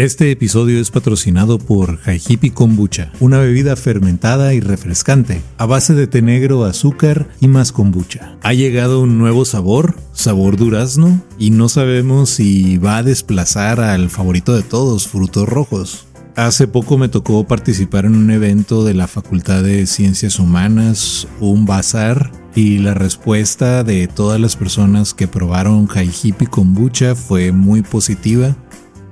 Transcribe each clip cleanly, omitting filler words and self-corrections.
Este episodio es patrocinado por Haijipi Kombucha, una bebida fermentada y refrescante, a base de té negro, azúcar y más kombucha. Ha llegado un nuevo sabor durazno, y no sabemos si va a desplazar al favorito de todos, frutos rojos. Hace poco me tocó participar en un evento de la Facultad de Ciencias Humanas, un bazar, y la respuesta de todas las personas que probaron Haijipi Kombucha fue muy positiva.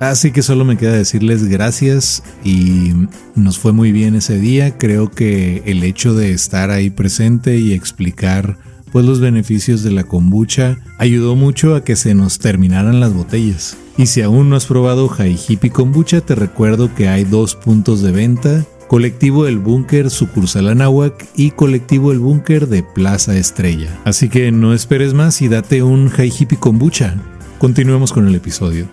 Así que solo me queda decirles gracias y nos fue muy bien ese día. Creo que el hecho de estar ahí presente y explicar los beneficios de la kombucha ayudó mucho a que se nos terminaran las botellas. Y si aún no has probado Haijipi Kombucha, te recuerdo que hay 2 puntos de venta: Colectivo El Búnker, sucursal Anáhuac, y Colectivo El Búnker de Plaza Estrella. Así que no esperes más y date un Haijipi Kombucha. Continuemos con el episodio.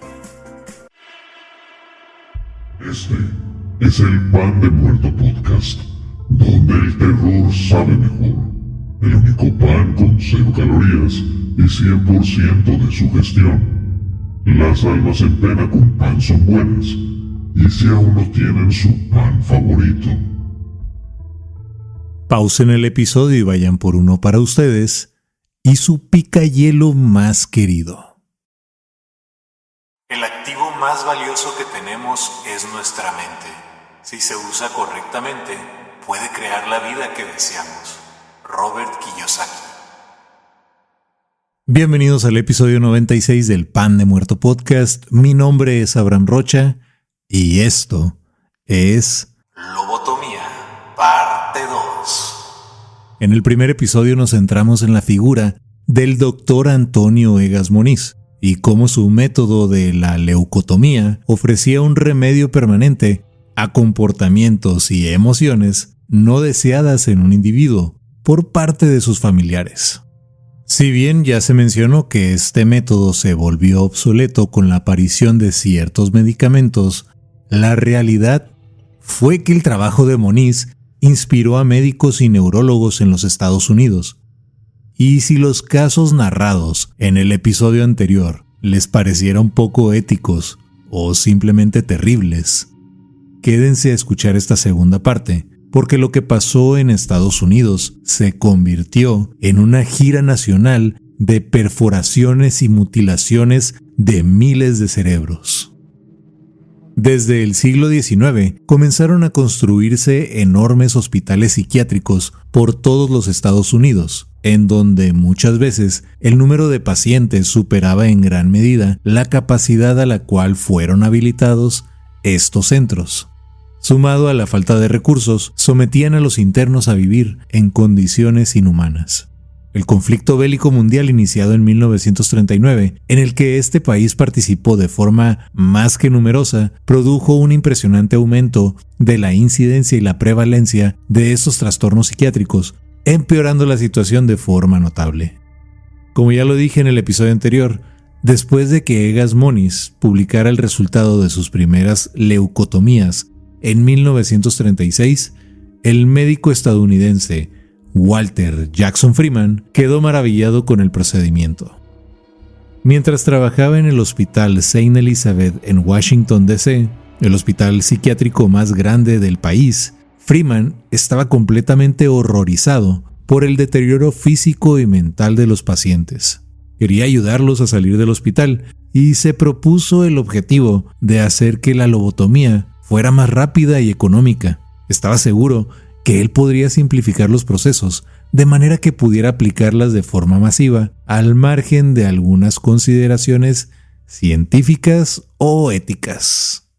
Este es el Pan de Muerto Podcast, donde el terror sabe mejor. El único pan con 0 calorías y 100% de sugestión. Las almas en pena con pan son buenas, y si aún no tienen su pan favorito. Pausen el episodio y vayan por uno para ustedes y su picahielo más querido. El activo más valioso que tenemos es nuestra mente. Si se usa correctamente, puede crear la vida que deseamos. Robert Kiyosaki. Bienvenidos al episodio 96 del Pan de Muerto Podcast. Mi nombre es Abraham Rocha y esto es Lobotomía, parte 2. En el primer episodio nos centramos en la figura del Dr. Antonio Egas Moniz y cómo su método de la leucotomía ofrecía un remedio permanente a comportamientos y emociones no deseadas en un individuo por parte de sus familiares. Si bien ya se mencionó que este método se volvió obsoleto con la aparición de ciertos medicamentos, la realidad fue que el trabajo de Moniz inspiró a médicos y neurólogos en los Estados Unidos. Y si los casos narrados en el episodio anterior les parecieron poco éticos o simplemente terribles, quédense a escuchar esta segunda parte, porque lo que pasó en Estados Unidos se convirtió en una gira nacional de perforaciones y mutilaciones de miles de cerebros. Desde el siglo XIX comenzaron a construirse enormes hospitales psiquiátricos por todos los Estados Unidos, en donde muchas veces el número de pacientes superaba en gran medida la capacidad a la cual fueron habilitados estos centros. Sumado a la falta de recursos, sometían a los internos a vivir en condiciones inhumanas. El conflicto bélico mundial iniciado en 1939, en el que este país participó de forma más que numerosa, produjo un impresionante aumento de la incidencia y la prevalencia de estos trastornos psiquiátricos, empeorando la situación de forma notable. Como ya lo dije en el episodio anterior, después de que Egas Moniz publicara el resultado de sus primeras leucotomías en 1936, el médico estadounidense Walter Jackson Freeman quedó maravillado con el procedimiento. Mientras trabajaba en el Hospital St. Elizabeth en Washington, D.C., el hospital psiquiátrico más grande del país, Freeman estaba completamente horrorizado por el deterioro físico y mental de los pacientes. Quería ayudarlos a salir del hospital y se propuso el objetivo de hacer que la lobotomía fuera más rápida y económica. Estaba seguro que él podría simplificar los procesos de manera que pudiera aplicarlas de forma masiva al margen de algunas consideraciones científicas o éticas.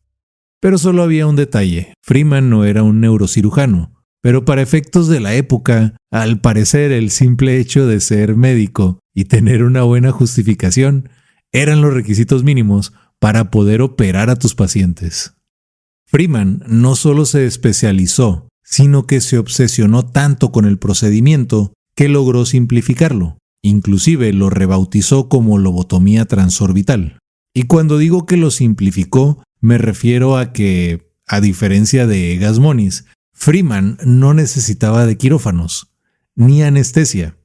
Pero solo había un detalle: Freeman no era un neurocirujano, pero para efectos de la época, al parecer el simple hecho de ser médico y tener una buena justificación eran los requisitos mínimos para poder operar a tus pacientes. Freeman no solo se especializó, sino que se obsesionó tanto con el procedimiento que logró simplificarlo. Inclusive lo rebautizó como lobotomía transorbital. Y cuando digo que lo simplificó, me refiero a que, a diferencia de Egas Moniz, Freeman no necesitaba de quirófanos, ni anestesia.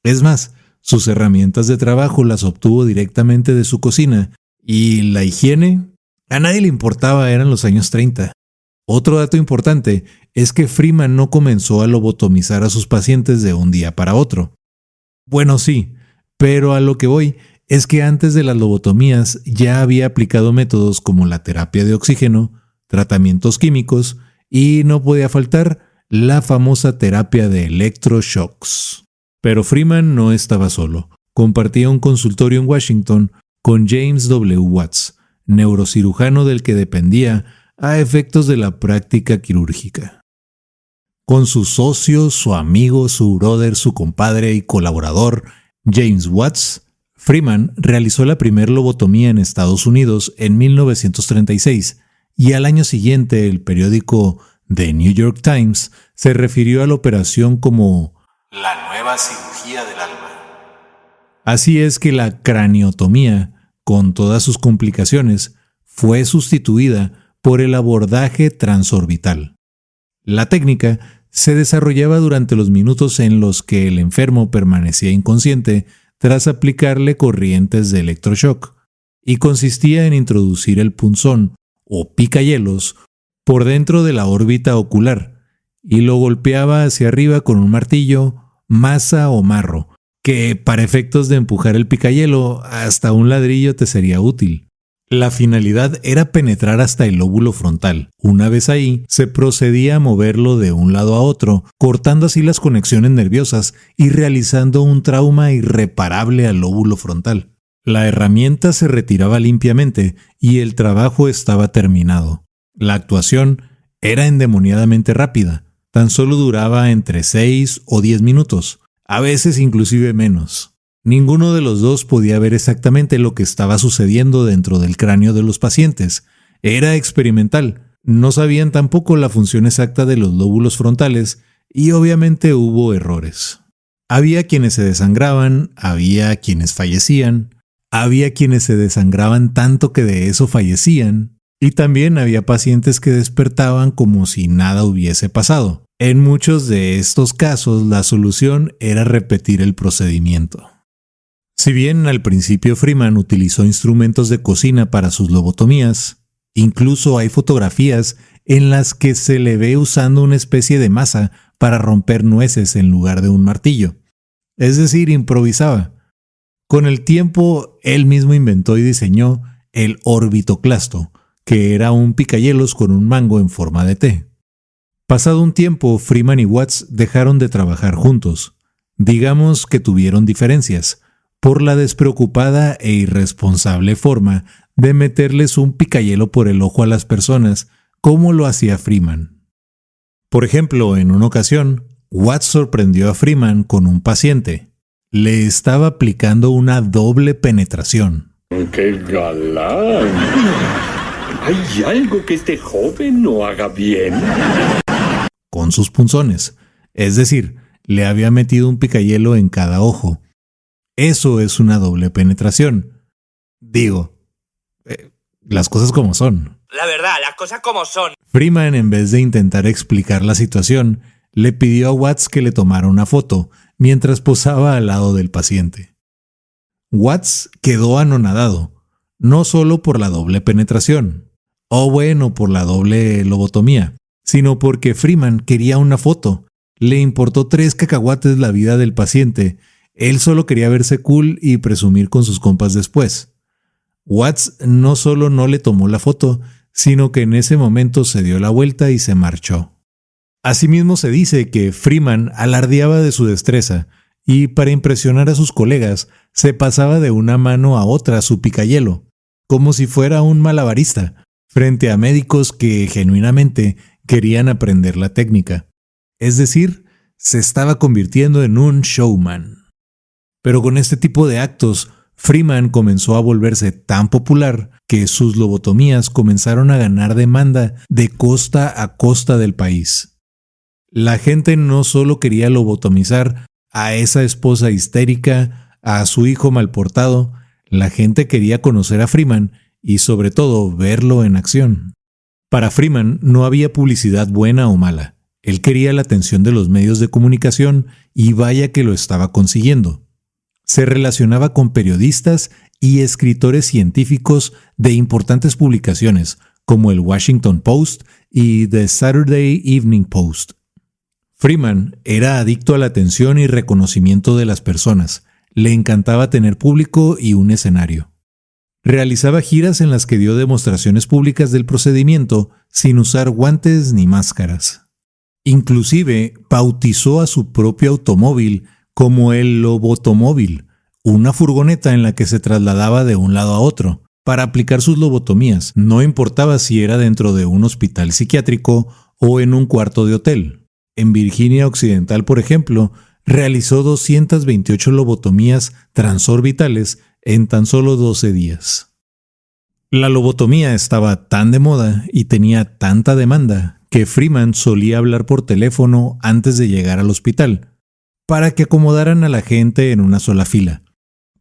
Es más, sus herramientas de trabajo las obtuvo directamente de su cocina, y la higiene A nadie le importaba, eran los años 30. Otro dato importante es que Freeman no comenzó a lobotomizar a sus pacientes de un día para otro. Bueno, sí, pero a lo que voy es que antes de las lobotomías ya había aplicado métodos como la terapia de oxígeno, tratamientos químicos y no podía faltar la famosa terapia de electroshocks. Pero Freeman no estaba solo. Compartía un consultorio en Washington con James W. Watts, neurocirujano del que dependía a efectos de la práctica quirúrgica. Con su socio, su amigo, su brother, su compadre y colaborador, James Watts, Freeman realizó la primera lobotomía en Estados Unidos en 1936 y al año siguiente el periódico The New York Times se refirió a la operación como la nueva cirugía del alma. Así es que la craniotomía, con todas sus complicaciones, fue sustituida por el abordaje transorbital. La técnica se desarrollaba durante los minutos en los que el enfermo permanecía inconsciente tras aplicarle corrientes de electroshock, y consistía en introducir el punzón o picahielos por dentro de la órbita ocular y lo golpeaba hacia arriba con un martillo, masa o marro, que para efectos de empujar el picahielo hasta un ladrillo te sería útil. La finalidad era penetrar hasta el lóbulo frontal. Una vez ahí, se procedía a moverlo de un lado a otro, cortando así las conexiones nerviosas y realizando un trauma irreparable al lóbulo frontal. La herramienta se retiraba limpiamente y el trabajo estaba terminado. La actuación era endemoniadamente rápida. Tan solo duraba entre 6 o 10 minutos, a veces inclusive menos. Ninguno de los dos podía ver exactamente lo que estaba sucediendo dentro del cráneo de los pacientes. Era experimental. No sabían tampoco la función exacta de los lóbulos frontales y obviamente hubo errores. Había quienes se desangraban, había quienes fallecían, había quienes se desangraban tanto que de eso fallecían y también había pacientes que despertaban como si nada hubiese pasado. En muchos de estos casos la solución era repetir el procedimiento. Si bien al principio Freeman utilizó instrumentos de cocina para sus lobotomías, incluso hay fotografías en las que se le ve usando una especie de masa para romper nueces en lugar de un martillo. Es decir, improvisaba. Con el tiempo, él mismo inventó y diseñó el orbitoclasto, que era un picahielos con un mango en forma de T. Pasado un tiempo, Freeman y Watts dejaron de trabajar juntos. Digamos que tuvieron diferencias por la despreocupada e irresponsable forma de meterles un picahielo por el ojo a las personas, como lo hacía Freeman. Por ejemplo, en una ocasión, Watts sorprendió a Freeman con un paciente. Le estaba aplicando una doble penetración. ¡Qué galán! ¿Hay algo que este joven no haga bien? Con sus punzones, es decir, le había metido un picahielo en cada ojo. Eso es una doble penetración. Digo, las cosas como son. La verdad, las cosas como son. Freeman, en vez de intentar explicar la situación, le pidió a Watts que le tomara una foto mientras posaba al lado del paciente. Watts quedó anonadado, no solo por la doble penetración, o bueno, por la doble lobotomía, sino porque Freeman quería una foto. Le importó 3 cacahuates la vida del paciente. Él solo quería verse cool y presumir con sus compas después. Watts no solo no le tomó la foto, sino que en ese momento se dio la vuelta y se marchó. Asimismo se dice que Freeman alardeaba de su destreza y para impresionar a sus colegas se pasaba de una mano a otra su picahielo, como si fuera un malabarista, frente a médicos que genuinamente querían aprender la técnica. Es decir, se estaba convirtiendo en un showman. Pero con este tipo de actos, Freeman comenzó a volverse tan popular que sus lobotomías comenzaron a ganar demanda de costa a costa del país. La gente no solo quería lobotomizar a esa esposa histérica, a su hijo malportado, la gente quería conocer a Freeman y sobre todo verlo en acción. Para Freeman no había publicidad buena o mala. Él quería la atención de los medios de comunicación y vaya que lo estaba consiguiendo. Se relacionaba con periodistas y escritores científicos de importantes publicaciones como el Washington Post y The Saturday Evening Post. Freeman era adicto a la atención y reconocimiento de las personas. Le encantaba tener público y un escenario. Realizaba giras en las que dio demostraciones públicas del procedimiento sin usar guantes ni máscaras. Inclusive bautizó a su propio automóvil como el lobotomóvil, una furgoneta en la que se trasladaba de un lado a otro para aplicar sus lobotomías. No importaba si era dentro de un hospital psiquiátrico o en un cuarto de hotel. En Virginia Occidental, por ejemplo, realizó 228 lobotomías transorbitales en tan solo 12 días. La lobotomía estaba tan de moda y tenía tanta demanda que Freeman solía hablar por teléfono antes de llegar al hospital, para que acomodaran a la gente en una sola fila.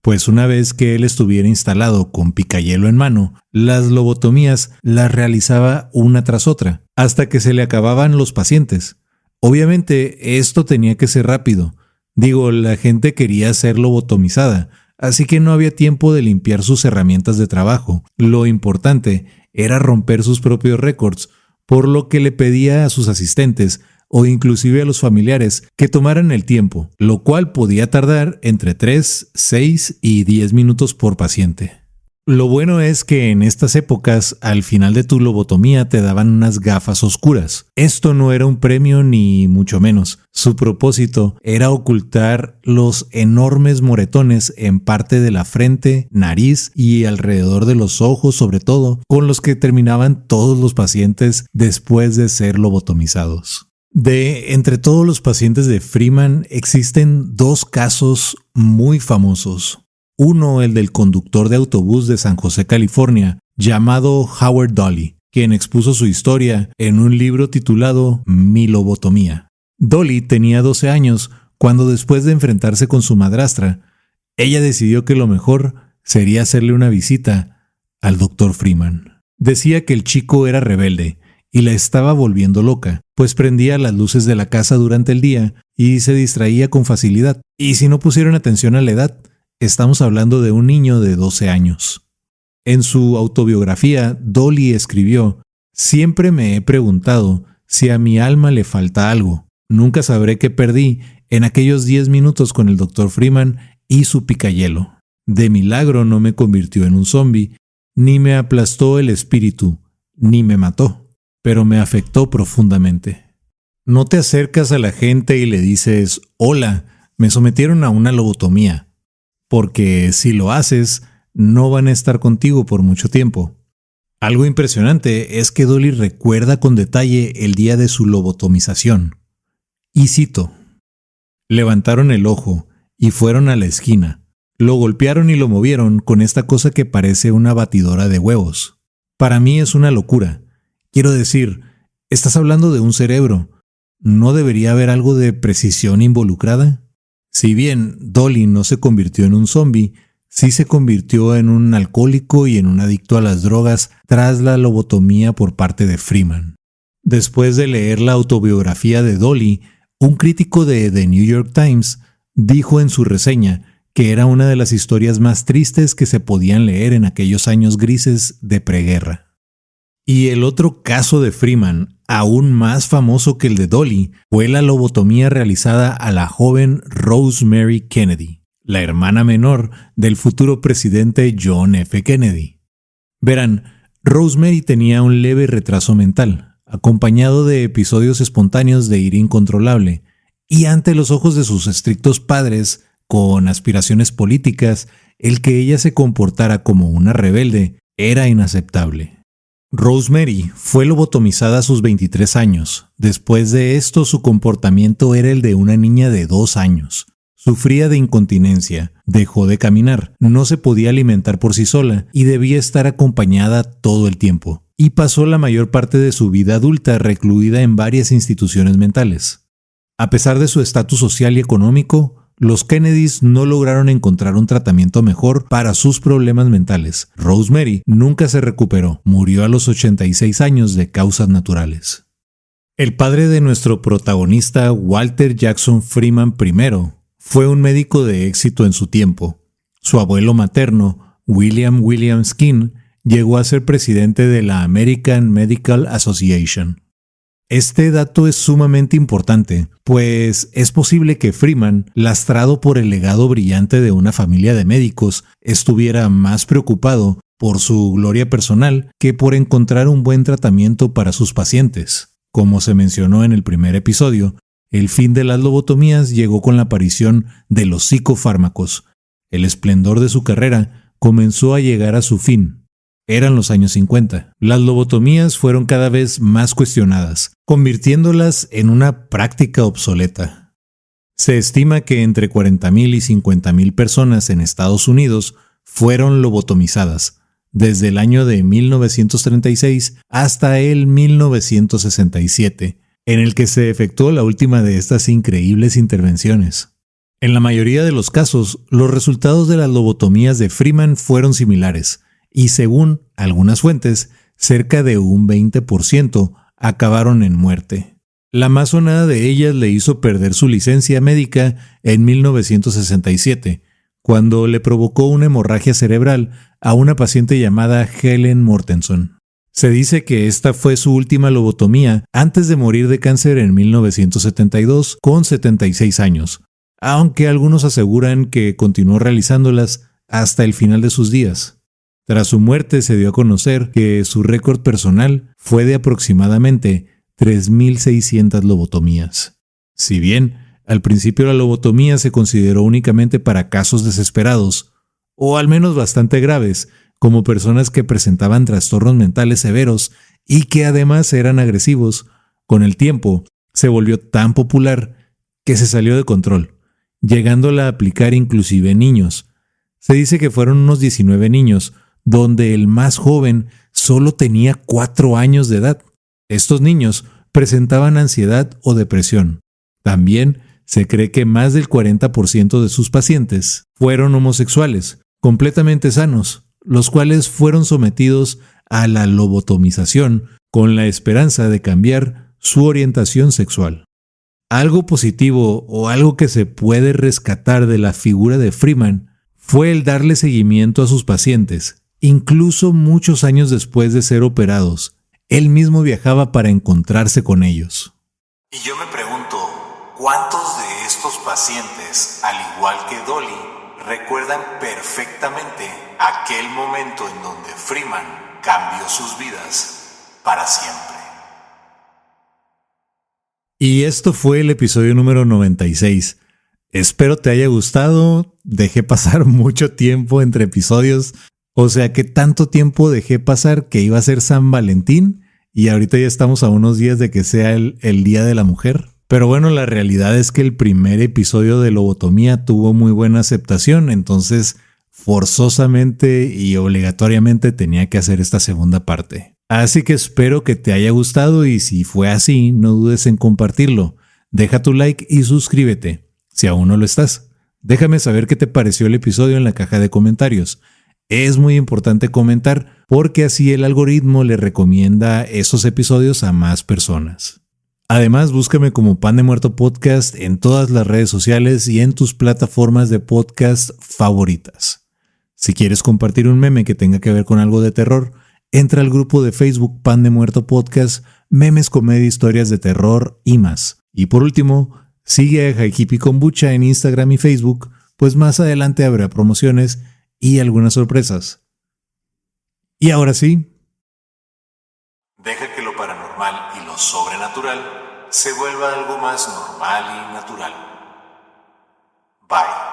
Pues una vez que él estuviera instalado con picayelo en mano, las lobotomías las realizaba una tras otra, hasta que se le acababan los pacientes. Obviamente esto tenía que ser rápido. La gente quería ser lobotomizada, así que no había tiempo de limpiar sus herramientas de trabajo. Lo importante era romper sus propios récords, por lo que le pedía a sus asistentes o inclusive a los familiares que tomaran el tiempo, lo cual podía tardar entre 3, 6 y 10 minutos por paciente. Lo bueno es que en estas épocas, al final de tu lobotomía te daban unas gafas oscuras. Esto no era un premio ni mucho menos. Su propósito era ocultar los enormes moretones en parte de la frente, nariz y alrededor de los ojos, sobre todo, con los que terminaban todos los pacientes después de ser lobotomizados. Entre todos los pacientes de Freeman existen 2 casos muy famosos. Uno, el del conductor de autobús de San José, California, llamado Howard Dolly, quien expuso su historia en un libro titulado Mi lobotomía. Dolly tenía 12 años cuando, después de enfrentarse con su madrastra, ella decidió que lo mejor sería hacerle una visita al Dr. Freeman. Decía que el chico era rebelde y la estaba volviendo loca, pues prendía las luces de la casa durante el día y se distraía con facilidad. Y si no pusieron atención a la edad, estamos hablando de un niño de 12 años. En su autobiografía, Dolly escribió: «Siempre me he preguntado si a mi alma le falta algo. Nunca sabré qué perdí en aquellos 10 minutos con el Dr. Freeman y su picayelo. De milagro no me convirtió en un zombi, ni me aplastó el espíritu, ni me mató, pero me afectó profundamente». No te acercas a la gente y le dices: «Hola, me sometieron a una lobotomía», porque si lo haces, no van a estar contigo por mucho tiempo. Algo impresionante es que Dolly recuerda con detalle el día de su lobotomización. Y cito: «Levantaron el ojo y fueron a la esquina. Lo golpearon y lo movieron con esta cosa que parece una batidora de huevos. Para mí es una locura. Quiero decir, estás hablando de un cerebro. ¿No debería haber algo de precisión involucrada?». Si bien Dolly no se convirtió en un zombi, sí se convirtió en un alcohólico y en un adicto a las drogas tras la lobotomía por parte de Freeman. Después de leer la autobiografía de Dolly, un crítico de The New York Times dijo en su reseña que era una de las historias más tristes que se podían leer en aquellos años grises de preguerra. Y el otro caso de Freeman, aún más famoso que el de Dolly, fue la lobotomía realizada a la joven Rosemary Kennedy, la hermana menor del futuro presidente John F. Kennedy. Verán, Rosemary tenía un leve retraso mental, acompañado de episodios espontáneos de ira incontrolable, y ante los ojos de sus estrictos padres, con aspiraciones políticas, el que ella se comportara como una rebelde era inaceptable. Rosemary fue lobotomizada a sus 23 años. Después de esto, su comportamiento era el de una niña de 2 años. Sufría de incontinencia, dejó de caminar, no se podía alimentar por sí sola y debía estar acompañada todo el tiempo. Y pasó la mayor parte de su vida adulta recluida en varias instituciones mentales. A pesar de su estatus social y económico, los Kennedys no lograron encontrar un tratamiento mejor para sus problemas mentales. Rosemary nunca se recuperó, murió a los 86 años de causas naturales. El padre de nuestro protagonista, Walter Jackson Freeman I, fue un médico de éxito en su tiempo. Su abuelo materno, William Skin, llegó a ser presidente de la American Medical Association. Este dato es sumamente importante, pues es posible que Freeman, lastrado por el legado brillante de una familia de médicos, estuviera más preocupado por su gloria personal que por encontrar un buen tratamiento para sus pacientes. Como se mencionó en el primer episodio, el fin de las lobotomías llegó con la aparición de los psicofármacos. El esplendor de su carrera comenzó a llegar a su fin. Eran los años 50. Las lobotomías fueron cada vez más cuestionadas, convirtiéndolas en una práctica obsoleta. Se estima que entre 40,000 y 50,000 personas en Estados Unidos fueron lobotomizadas, desde el año de 1936 hasta el 1967, en el que se efectuó la última de estas increíbles intervenciones. En la mayoría de los casos, los resultados de las lobotomías de Freeman fueron similares, y según algunas fuentes, cerca de un 20% acabaron en muerte. La más sonada de ellas le hizo perder su licencia médica en 1967, cuando le provocó una hemorragia cerebral a una paciente llamada Helen Mortenson. Se dice que esta fue su última lobotomía antes de morir de cáncer en 1972 con 76 años, aunque algunos aseguran que continuó realizándolas hasta el final de sus días. Tras su muerte se dio a conocer que su récord personal fue de aproximadamente 3,600 lobotomías. Si bien al principio la lobotomía se consideró únicamente para casos desesperados, o al menos bastante graves, como personas que presentaban trastornos mentales severos y que además eran agresivos, con el tiempo se volvió tan popular que se salió de control, llegándola a aplicar inclusive en niños. Se dice que fueron unos 19 niños, donde el más joven solo tenía 4 años de edad. Estos niños presentaban ansiedad o depresión. También se cree que más del 40% de sus pacientes fueron homosexuales, completamente sanos, los cuales fueron sometidos a la lobotomización con la esperanza de cambiar su orientación sexual. Algo positivo o algo que se puede rescatar de la figura de Freeman fue el darle seguimiento a sus pacientes. Incluso muchos años después de ser operados, él mismo viajaba para encontrarse con ellos. Y yo me pregunto, ¿cuántos de estos pacientes, al igual que Dolly, recuerdan perfectamente aquel momento en donde Freeman cambió sus vidas para siempre? Y esto fue el episodio número 96. Espero te haya gustado. Dejé pasar mucho tiempo entre episodios. O sea que tanto tiempo dejé pasar que iba a ser San Valentín y ahorita ya estamos a unos días de que sea el Día de la Mujer. Pero bueno, la realidad es que el primer episodio de lobotomía tuvo muy buena aceptación, entonces forzosamente y obligatoriamente tenía que hacer esta segunda parte. Así que espero que te haya gustado y si fue así, no dudes en compartirlo. Deja tu like y suscríbete, si aún no lo estás. Déjame saber qué te pareció el episodio en la caja de comentarios. Es muy importante comentar porque así el algoritmo le recomienda esos episodios a más personas. Además, búscame como Pan de Muerto Podcast en todas las redes sociales y en tus plataformas de podcast favoritas. Si quieres compartir un meme que tenga que ver con algo de terror, entra al grupo de Facebook Pan de Muerto Podcast, memes, comedia, historias de terror y más. Y por último, sigue a Haikipi Kombucha en Instagram y Facebook, pues más adelante habrá promociones y algunas sorpresas. Y ahora sí, deja que lo paranormal y lo sobrenatural se vuelva algo más normal y natural. Bye.